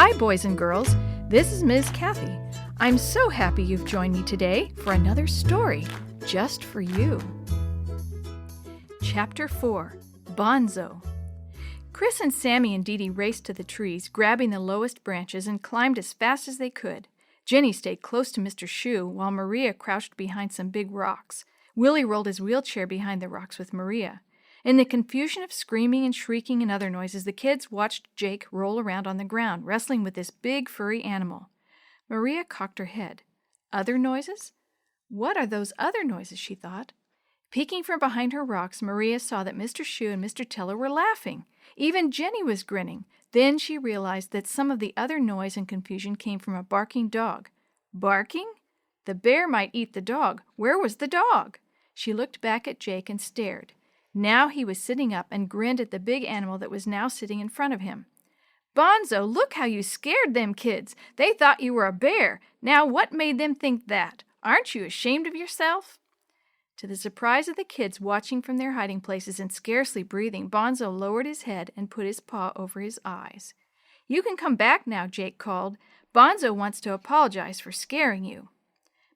Hi, boys and girls. This is Ms. Kathy. I'm so happy you've joined me today for another story just for you. Chapter 4, Bonzo. Chris and Sammy and Dee Dee raced to the trees, grabbing the lowest branches, and climbed as fast as they could. Jenny stayed close to Mr. Shoe, while Maria crouched behind some big rocks. Willie rolled his wheelchair behind the rocks with Maria. In the confusion of screaming and shrieking and other noises, the kids watched Jake roll around on the ground, wrestling with this big furry animal. Maria cocked her head. Other noises? What are those other noises, she thought. Peeking from behind her rocks, Maria saw that Mr. Shoe and Mr. Teller were laughing. Even Jenny was grinning. Then she realized that some of the other noise and confusion came from a barking dog. Barking? The bear might eat the dog. Where was the dog? She looked back at Jake and stared. Now he was sitting up and grinned at the big animal that was now sitting in front of him. Bonzo, look how you scared them kids. They thought you were a bear. Now what made them think that? Aren't you ashamed of yourself? To the surprise of the kids watching from their hiding places and scarcely breathing, Bonzo lowered his head and put his paw over his eyes. You can come back now, Jake called. Bonzo wants to apologize for scaring you.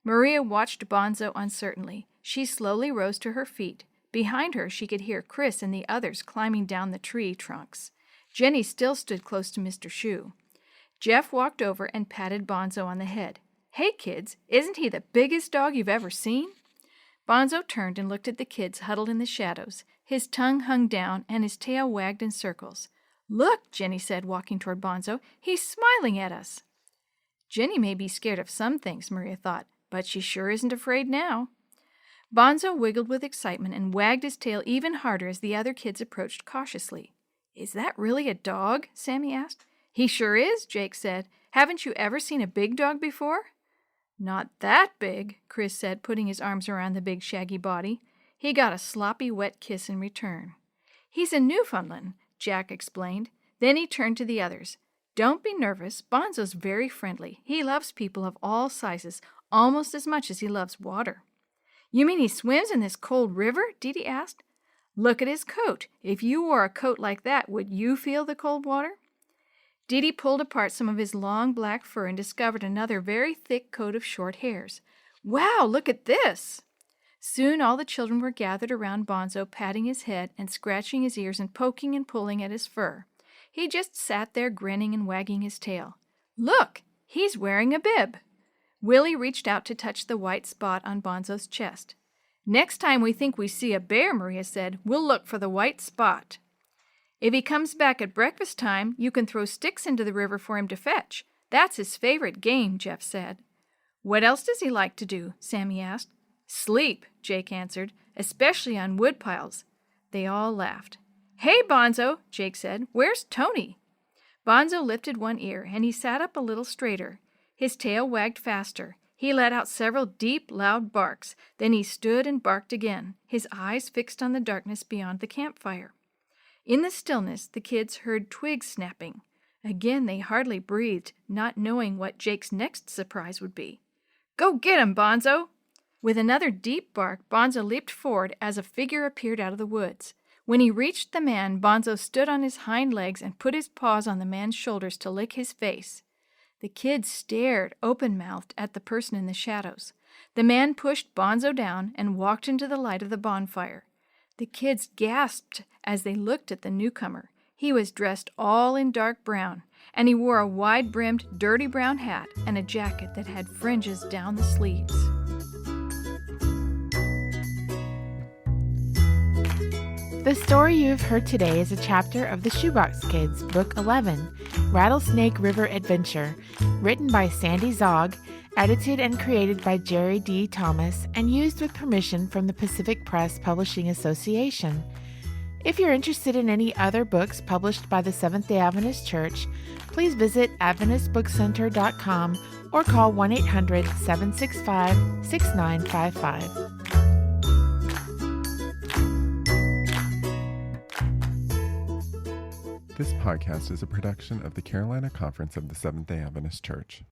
Maria watched Bonzo uncertainly. She slowly rose to her feet. Behind her, she could hear Chris and the others climbing down the tree trunks. Jenny still stood close to Mr. Shoe. Jeff walked over and patted Bonzo on the head. Hey, kids, isn't he the biggest dog you've ever seen? Bonzo turned and looked at the kids huddled in the shadows. His tongue hung down and his tail wagged in circles. Look, Jenny said, walking toward Bonzo. He's smiling at us. Jenny may be scared of some things, Maria thought, but she sure isn't afraid now. Bonzo wiggled with excitement and wagged his tail even harder as the other kids approached cautiously. Is that really a dog? Sammy asked. He sure is, Jake said. Haven't you ever seen a big dog before? Not that big, Chris said, putting his arms around the big shaggy body. He got a sloppy, wet kiss in return. He's a Newfoundland, Jack explained. Then he turned to the others. Don't be nervous. Bonzo's very friendly. He loves people of all sizes, almost as much as he loves water. You mean he swims in this cold river? Dee Dee asked. Look at his coat. If you wore a coat like that, would you feel the cold water? Dee Dee pulled apart some of his long black fur and discovered another very thick coat of short hairs. Wow, look at this! Soon all the children were gathered around Bonzo, patting his head and scratching his ears and poking and pulling at his fur. He just sat there grinning and wagging his tail. Look, he's wearing a bib. Willie reached out to touch the white spot on Bonzo's chest. Next time we think we see a bear, Maria said, we'll look for the white spot. If he comes back at breakfast time, you can throw sticks into the river for him to fetch. That's his favorite game, Jeff said. What else does he like to do? Sammy asked. Sleep, Jake answered, especially on wood piles. They all laughed. Hey, Bonzo, Jake said, where's Tony? Bonzo lifted one ear, and he sat up a little straighter. His tail wagged faster. He let out several deep, loud barks. Then he stood and barked again, his eyes fixed on the darkness beyond the campfire. In the stillness, the kids heard twigs snapping. Again, they hardly breathed, not knowing what Jake's next surprise would be. Go get him, Bonzo! With another deep bark, Bonzo leaped forward as a figure appeared out of the woods. When he reached the man, Bonzo stood on his hind legs and put his paws on the man's shoulders to lick his face. The kids stared, open-mouthed, at the person in the shadows. The man pushed Bonzo down and walked into the light of the bonfire. The kids gasped as they looked at the newcomer. He was dressed all in dark brown, and he wore a wide-brimmed, dirty brown hat and a jacket that had fringes down the sleeves. The story you have heard today is a chapter of the Shoebox Kids, Book 11, Rattlesnake River Adventure, written by Sandy Zogg, edited and created by Jerry D. Thomas, and used with permission from the Pacific Press Publishing Association. If you're interested in any other books published by the Seventh-day Adventist Church, please visit AdventistBookCenter.com or call 1-800-765-6955. This podcast is a production of the Carolina Conference of the Seventh-day Adventist Church.